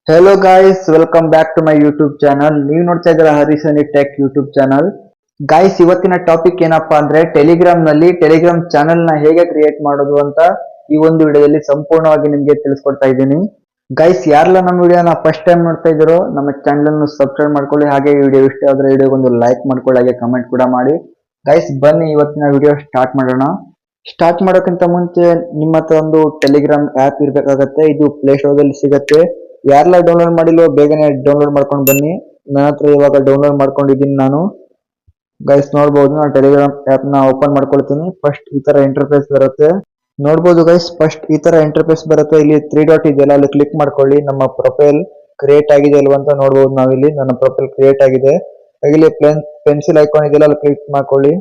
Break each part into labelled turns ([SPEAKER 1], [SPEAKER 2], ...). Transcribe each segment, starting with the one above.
[SPEAKER 1] Hello guys, welcome back to my YouTube channel. ನೀವು ನೋಡ್ತಾ ಇದ್ದೀರಾ ಹರಿಸನಿ ಟೆಕ್ ಯೂಟ್ಯೂಬ್ ಚಾನಲ್. ಗೈಸ್, ಇವತ್ತಿನ ಟಾಪಿಕ್ ಏನಪ್ಪಾ ಅಂದ್ರೆ ಟೆಲಿಗ್ರಾಮ್ ನಲ್ಲಿ ಟೆಲಿಗ್ರಾಮ್ ಚಾನಲ್ ನ ಹೇಗೆ ಕ್ರಿಯೇಟ್ ಮಾಡೋದು ಅಂತ ಈ ಒಂದು ವಿಡಿಯೋದಲ್ಲಿ ಸಂಪೂರ್ಣವಾಗಿ ನಿಮಗೆ ತಿಳಿಸ್ಕೊಡ್ತಾ ಇದ್ದೀನಿ. ಗೈಸ್, ಯಾರೆಲ್ಲ ನಮ್ಮ ವಿಡಿಯೋನ ಫಸ್ಟ್ ಟೈಮ್ ನೋಡ್ತಾ ಇದ್ದೀರೋ ನಮ್ಮ ಚಾನಲ್ ಅನ್ನು ಸಬ್ಸ್ಕ್ರೈಬ್ ಮಾಡ್ಕೊಳ್ಳಿ. ಹಾಗೆ ಈ ವಿಡಿಯೋ ಇಷ್ಟ ಆದ್ರೆ ವಿಡಿಯೋಗೆ ಒಂದು ಲೈಕ್ ಮಾಡ್ಕೊಳ್ಳಿ, ಹಾಗೆ ಕಮೆಂಟ್ ಕೂಡ ಮಾಡಿ. ಗೈಸ್, ಬನ್ನಿ ಇವತ್ತಿನ ವಿಡಿಯೋ ಸ್ಟಾರ್ಟ್ ಮಾಡೋಣ. ಸ್ಟಾರ್ಟ್ ಮಾಡೋಕ್ಕಿಂತ ಮುಂಚೆ ನಿಮ್ಮ ಹತ್ರ ಒಂದು ಟೆಲಿಗ್ರಾಮ್ ಆಪ್ ಇರ್ಬೇಕಾಗತ್ತೆ. ಇದು ಪ್ಲೇ ಸ್ಟೋರ್ ಅಲ್ಲಿ ಸಿಗತ್ತೆ. ಯಾರೆಲ್ಲ ಡೌನ್ಲೋಡ್ ಮಾಡಿಲ್ವೋ ಬೇಗನೆ ಡೌನ್ಲೋಡ್ ಮಾಡ್ಕೊಂಡು ಬನ್ನಿ. ನನ್ನ ಹತ್ರ ಇವಾಗ ಡೌನ್ಲೋಡ್ ಮಾಡ್ಕೊಂಡಿದ್ದೀನಿ ನಾನು. ಗೈಸ್ ನೋಡ್ಬೋದು, ನಾನು ಟೆಲಿಗ್ರಾಮ್ ಆಪ್ ನ ಓಪನ್ ಮಾಡ್ಕೊಳ್ತೀನಿ. ಫಸ್ಟ್ ಈ ತರ ಇಂಟರ್ಫೇಸ್ ಬರುತ್ತೆ. ನೋಡ್ಬೋದು ಗೈಸ್, ಫಸ್ಟ್ ಈ ತರ ಇಂಟರ್ಫೇಸ್ ಬರುತ್ತೆ. ಇಲ್ಲಿ 3 ಡಾಟ್ ಇದೆಯಲ್ಲ, ಅಲ್ಲಿ ಕ್ಲಿಕ್ ಮಾಡ್ಕೊಳ್ಳಿ. ನಮ್ಮ ಪ್ರೊಫೈಲ್ ಕ್ರಿಯೇಟ್ ಆಗಿದೆ ಅಲ್ವಾ ಅಂತ ನೋಡ್ಬೋದು ನಾವಿಲ್ಲಿ. ನನ್ನ ಪ್ರೊಫೈಲ್ ಕ್ರಿಯೇಟ್ ಆಗಿದೆ. ಹಾಗೆ ಇಲ್ಲಿ ಪೆನ್ಸಿಲ್ ಐಕಾನ್ ಇದೆಯಲ್ಲ, ಅಲ್ಲಿ ಕ್ಲಿಕ್ ಮಾಡ್ಕೊಳ್ಳಿ.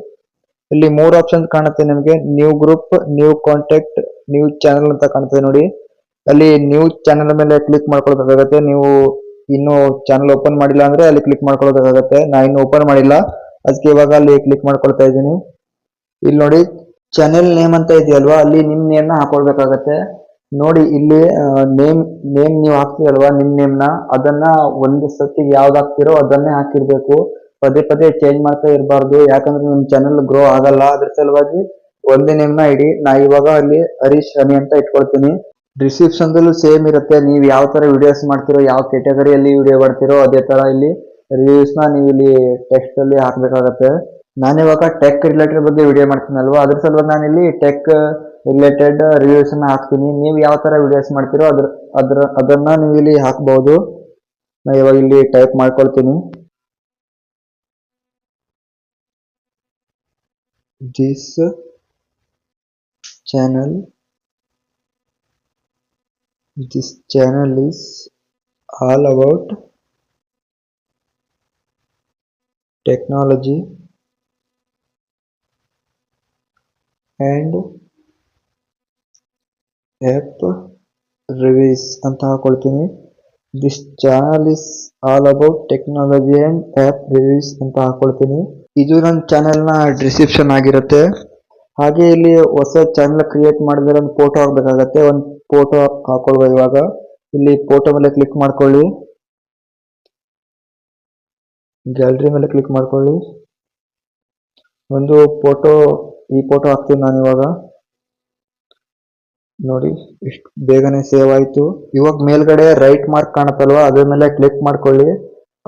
[SPEAKER 1] ಇಲ್ಲಿ 3 ಆಪ್ಷನ್ ಕಾಣುತ್ತೆ ನಿಮಗೆ. New group, new contact, new channel ಅಂತ ಕಾಣುತ್ತೆ ನೋಡಿ. ಅಲ್ಲಿ ನ್ಯೂ ಚಾನಲ್ ಮೇಲೆ ಕ್ಲಿಕ್ ಮಾಡ್ಕೊಳ್ಬೇಕಾಗತ್ತೆ. ನೀವು ಇನ್ನು ಚಾನಲ್ ಓಪನ್ ಮಾಡಿಲ್ಲ ಅಂದ್ರೆ ಅಲ್ಲಿ ಕ್ಲಿಕ್ ಮಾಡ್ಕೊಳ್ಬೇಕಾಗತ್ತೆ. ನಾ ಇನ್ನು ಓಪನ್ ಮಾಡಿಲ್ಲ, ಅದಕ್ಕೆ ಇವಾಗ ಅಲ್ಲಿ ಕ್ಲಿಕ್ ಮಾಡ್ಕೊಳ್ತಾ ಇದ್ದೀನಿ. ಇಲ್ಲಿ ನೋಡಿ, ಚಾನೆಲ್ ನೇಮ್ ಅಂತ ಇದೆಯಲ್ವಾ, ಅಲ್ಲಿ ನಿಮ್ ನೇಮ್ ನ ಹಾಕೊಳ್ಬೇಕಾಗತ್ತೆ. ನೋಡಿ ಇಲ್ಲಿ ನೇಮ್ ನೀವು ಹಾಕ್ತಿರಲ್ವಾ ನಿಮ್ ನೇಮ್ ನ, ಅದನ್ನ ಒಂದು ಸತಿಗೆ ಯಾವ್ದು ಹಾಕ್ತಿರೋ ಅದನ್ನೇ ಹಾಕಿರ್ಬೇಕು. ಪದೇ ಪದೇ ಚೇಂಜ್ ಮಾಡ್ತಾ ಇರಬಾರ್ದು, ಯಾಕಂದ್ರೆ ನಿಮ್ ಚಾನಲ್ ಗ್ರೋ ಆಗಲ್ಲ. ಅದ್ರ ಸಲುವಾಗಿ ಒಂದೇ ನೇಮ್ ನ ಇಡಿ. ನಾ ಇವಾಗ ಅಲ್ಲಿ ಹರೀಶ್ ಹನಿ ಅಂತ ಇಟ್ಕೊಳ್ತೀನಿ. ಡಿಸ್ಕ್ರಿಪ್ಷನ್ ದಲ್ಲೂ ಸೇಮ್ ಇರುತ್ತೆ. ನೀವು ಯಾವ ತರ ವಿಡಿಯೋಸ್ ಮಾಡ್ತಿರೋ, ಯಾವ ಕೆಟಗರಿಯಲ್ಲಿ ವಿಡಿಯೋ ಮಾಡ್ತಿರೋ ಅದೇ ತರ ಇಲ್ಲಿ ರಿವ್ಯೂಸ್ ನ ನೀವು ಇಲ್ಲಿ ಟೆಕ್ಸ್ಟ್ ಅಲ್ಲಿ ಹಾಕ್ಬೇಕಾಗತ್ತೆ. ನಾನಿವಾಗ ಟೆಕ್ ರಿಲೇಟೆಡ್ ಬಗ್ಗೆ ವಿಡಿಯೋ ಮಾಡ್ತೀನಲ್ವಾ, ಅದ್ರ ಸಲುವಾಗಿ ನಾನು ಇಲ್ಲಿ ಟೆಕ್ ರಿಲೇಟೆಡ್ ರಿವ್ಯೂಸ್ ನ ಹಾಕ್ತೀನಿ. ನೀವು ಯಾವ ತರ ವಿಡಿಯೋಸ್ ಮಾಡ್ತಿರೋ ಅದನ್ನ ನೀವು ಇಲ್ಲಿ ಹಾಕಬಹುದು. ನಾ ಇವಾಗ ಇಲ್ಲಿ ಟೈಪ್ ಮಾಡ್ಕೊಳ್ತೀನಿ. This channel this channel is all about technology and app reviews ಅಂತ ಹಾಕೊಳ್ತೀನಿ. This channel is all about technology and app reviews ಅಂತ ಹಾಕೊಳ್ತೀನಿ. ಇದು ನನ್ನ ಚಾನೆಲ್ ನ ಡಿಸ್ಕ್ರಿಪ್ಷನ್ ಆಗಿರುತ್ತೆ. ಹಾಗೆ ಇಲ್ಲಿ ಹೊಸ ಚಾನಲ್ ಕ್ರಿಯೇಟ್ ಮಾಡಿದ್ರೆ ಒಂದು ಫೋಟೋ ಹಾಕ್ಬೇಕಾಗತ್ತೆ. ಒಂದು ಫೋಟೋ ಹಾಕೊಳ್ವ. ಇವಾಗ ಇಲ್ಲಿ ಫೋಟೋ ಮೇಲೆ ಕ್ಲಿಕ್ ಮಾಡ್ಕೊಳ್ಳಿ. ಗ್ಯಾಲರಿ ಮೇಲೆ ಕ್ಲಿಕ್ ಮಾಡ್ಕೊಳ್ಳಿ. ಒಂದು ಫೋಟೋ, ಈ ಫೋಟೋ ಹಾಕ್ತೀನಿ ನಾನು ಇವಾಗ. ನೋಡಿ, ಇಷ್ಟು ಬೇಗನೆ ಸೇವ್ ಆಯ್ತು. ಇವಾಗ ಮೇಲ್ಗಡೆ ರೈಟ್ ಮಾರ್ಕ್ ಕಾಣುತ್ತಲ್ವಾ, ಅದ್ರ ಮೇಲೆ ಕ್ಲಿಕ್ ಮಾಡ್ಕೊಳ್ಳಿ.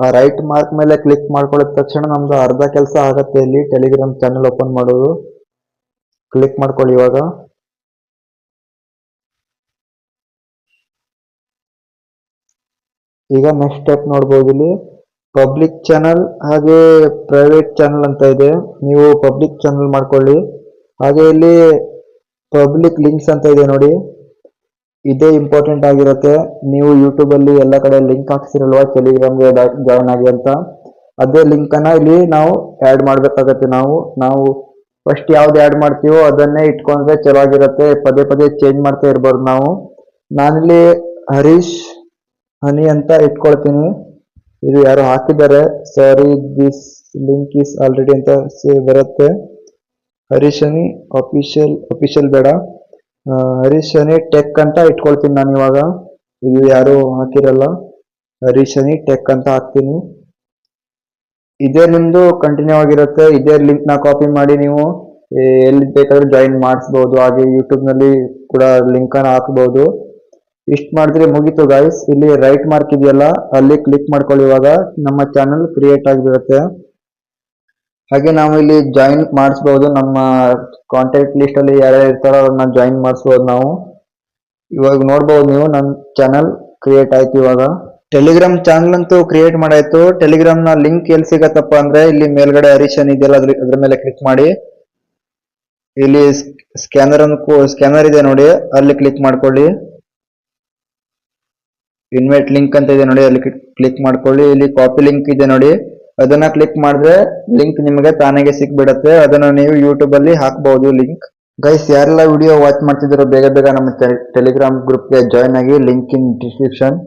[SPEAKER 1] ಆ ರೈಟ್ ಮಾರ್ಕ್ ಮೇಲೆ ಕ್ಲಿಕ್ ಮಾಡ್ಕೊಳ್ಳಿದ ತಕ್ಷಣ ನಮ್ದು ಅರ್ಧ ಕೆಲಸ ಆಗತ್ತೆ. ಇಲ್ಲಿ ಟೆಲಿಗ್ರಾಮ್ ಚಾನಲ್ ಓಪನ್ ಮಾಡೋದು. ಕ್ಲಿಕ್ ಮಾಡ್ಕೊಳ್ಳಿ ಇವಾಗ. ಈಗ ನೆಕ್ಸ್ಟ್ ಸ್ಟೆಪ್ ನೋಡ್ಬೋದು. ಇಲ್ಲಿ ಪಬ್ಲಿಕ್ ಚಾನಲ್ ಹಾಗೆ ಪ್ರೈವೇಟ್ ಚಾನಲ್ ಅಂತ ಇದೆ. ನೀವು ಪಬ್ಲಿಕ್ ಚಾನಲ್ ಮಾಡ್ಕೊಳ್ಳಿ. ಹಾಗೆ ಇಲ್ಲಿ ಪಬ್ಲಿಕ್ ಲಿಂಕ್ಸ್ ಅಂತ ಇದೆ ನೋಡಿ, ಇದೇ ಇಂಪಾರ್ಟೆಂಟ್ ಆಗಿರುತ್ತೆ. ನೀವು ಯೂಟ್ಯೂಬ್ ಅಲ್ಲಿ ಎಲ್ಲ ಕಡೆ ಲಿಂಕ್ ಹಾಕ್ಸಿರಲ್ವಾ ಟೆಲಿಗ್ರಾಮ್ಗೆ ಜಾಯ್ನ್ ಆಗಿ ಅಂತ, ಅದೇ ಲಿಂಕ್ ಅನ್ನ ಇಲ್ಲಿ ನಾವು ಆಡ್ ಮಾಡ್ಬೇಕಾಗತ್ತೆ. ನಾವು ಫಸ್ಟ್ ಯಾವ್ದು ಆಡ್ ಮಾಡ್ತೀವೋ ಅದನ್ನೇ ಇಟ್ಕೊಂಡ್ರೆ ಚೆನ್ನಾಗಿರುತ್ತೆ. ಪದೇ ಪದೇ ಚೇಂಜ್ ಮಾಡ್ತಾ ಇರಬಾರ್ದು ನಾವು. ನಾನಿಲ್ಲಿ ಹರೀಶ್ ಹನಿ ಅಂತ ಇಟ್ಕೊಳ್ತೀನಿ. ಇದು ಯಾರು ಹಾಕಿದ್ದಾರೆ, sorry this link is already ಅಂತ ಬರುತ್ತೆ. ಹರೀಶ್ ಹನಿ ಅಫಿಷಿಯಲ್ ಬೇಡ, ಹರೀಶ್ ಹನಿ ಟೆಕ್ ಅಂತ ಇಟ್ಕೊಳ್ತೀನಿ ನಾನು ಇವಾಗ. ಇದು ಯಾರು ಹಾಕಿರಲ್ಲ, ಹರೀಶ್ ಹನಿ ಟೆಕ್ ಅಂತ ಹಾಕ್ತೀನಿ. ಇದೇ ನಿಮ್ದು ಕಂಟಿನ್ಯೂ ಆಗಿರುತ್ತೆ. ಇದೇ ಲಿಂಕ್ ನ ಕಾಪಿ ಮಾಡಿ ನೀವು ಎಲ್ಲಿ ಬೇಕಾದ್ರೂ ಜಾಯಿನ್ ಮಾಡಿಸಬಹುದು. ಹಾಗೆ ಯೂಟ್ಯೂಬ್ ನಲ್ಲಿ ಕೂಡ ಲಿಂಕ್ ಅನ್ನ ಹಾಕಬಹುದು. ಇಷ್ಟ ಮಾಡಿದ್ರೆ ಮುಗೀತು ಗಾಯ್ಸ್. ಇಲ್ಲಿ ರೈಟ್ ಮಾರ್ಕ್ ಇದೆಯಲ್ಲ, ಅಲ್ಲಿ ಕ್ಲಿಕ್ ಮಾಡ್ಕೊಳ್ಳಿ. ಇವಾಗ ನಮ್ಮ ಚಾನಲ್ ಕ್ರಿಯೇಟ್ ಆಗಿರುತ್ತೆ. ಹಾಗೆ ನಾವು ಇಲ್ಲಿ ಜಾಯಿನ್ ಮಾಡಿಸಬಹುದು. ನಮ್ಮ ಕಾಂಟ್ಯಾಕ್ಟ್ ಲಿಸ್ಟ್ ಅಲ್ಲಿ ಯಾರ್ಯಾರು ಇರ್ತಾರೋ ಅವ್ರನ್ನ ಜಾಯಿನ್ ಮಾಡಿಸಬಹುದು ನಾವು. ಇವಾಗ ನೋಡ್ಬೋದು ನೀವು, ನನ್ನ ಚಾನಲ್ ಕ್ರಿಯೇಟ್ ಆಯ್ತು. ಇವಾಗ ಟೆಲಿಗ್ರಾಮ್ ಚಾನಲ್ ಅಂತೂ ಕ್ರಿಯೇಟ್ ಮಾಡಾಯ್ತು. ಟೆಲಿಗ್ರಾಮ್ ನ ಲಿಂಕ್ ಎಲ್ಲಿ ಸಿಗತ್ತಪ್ಪ ಅಂದ್ರೆ ಇಲ್ಲಿ ಮೇಲ್ಗಡೆ ಹರೀಶನ್ ಇದೆಯಲ್ಲ, ಅದ್ರ ಮೇಲೆ ಕ್ಲಿಕ್ ಮಾಡಿ. ಇಲ್ಲಿ ಸ್ಕ್ಯಾನರ್ ಇದೆ ನೋಡಿ, ಅಲ್ಲಿ ಕ್ಲಿಕ್ ಮಾಡ್ಕೊಳ್ಳಿ. ಇನ್ವೈಟ್ ಲಿಂಕ್ ಅಂತ ಇದೆ ನೋಡಿ, ಅಲ್ಲಿ ಕ್ಲಿಕ್ ಮಾಡ್ಕೊಳ್ಳಿ. ಇಲ್ಲಿ ಕಾಪಿ ಲಿಂಕ್ ಇದೆ ನೋಡಿ, ಅದನ್ನ ಕ್ಲಿಕ್ ಮಾಡಿದ್ರೆ ಲಿಂಕ್ ನಿಮಗೆ ತಾನಾಗೆ ಸಿಕ್ಬಿಡತ್ತೆ. ಅದನ್ನ ನೀವು ಯೂಟ್ಯೂಬ್ ಅಲ್ಲಿ ಹಾಕಬಹುದು ಲಿಂಕ್. ಗೈಸ್, ಯಾರೆಲ್ಲ ವಿಡಿಯೋ ವಾಚ್ ಮಾಡ್ತಿದ್ರು ಬೇಗ ಬೇಗ ನಮ್ಮ ಟೆಲಿಗ್ರಾಮ್ ಗ್ರೂಪ್ ಗೆ ಜಾಯ್ನ್ ಆಗಿ. ಲಿಂಕ್ ಇನ್ ಡಿಸ್ಕ್ರಿಪ್ಷನ್.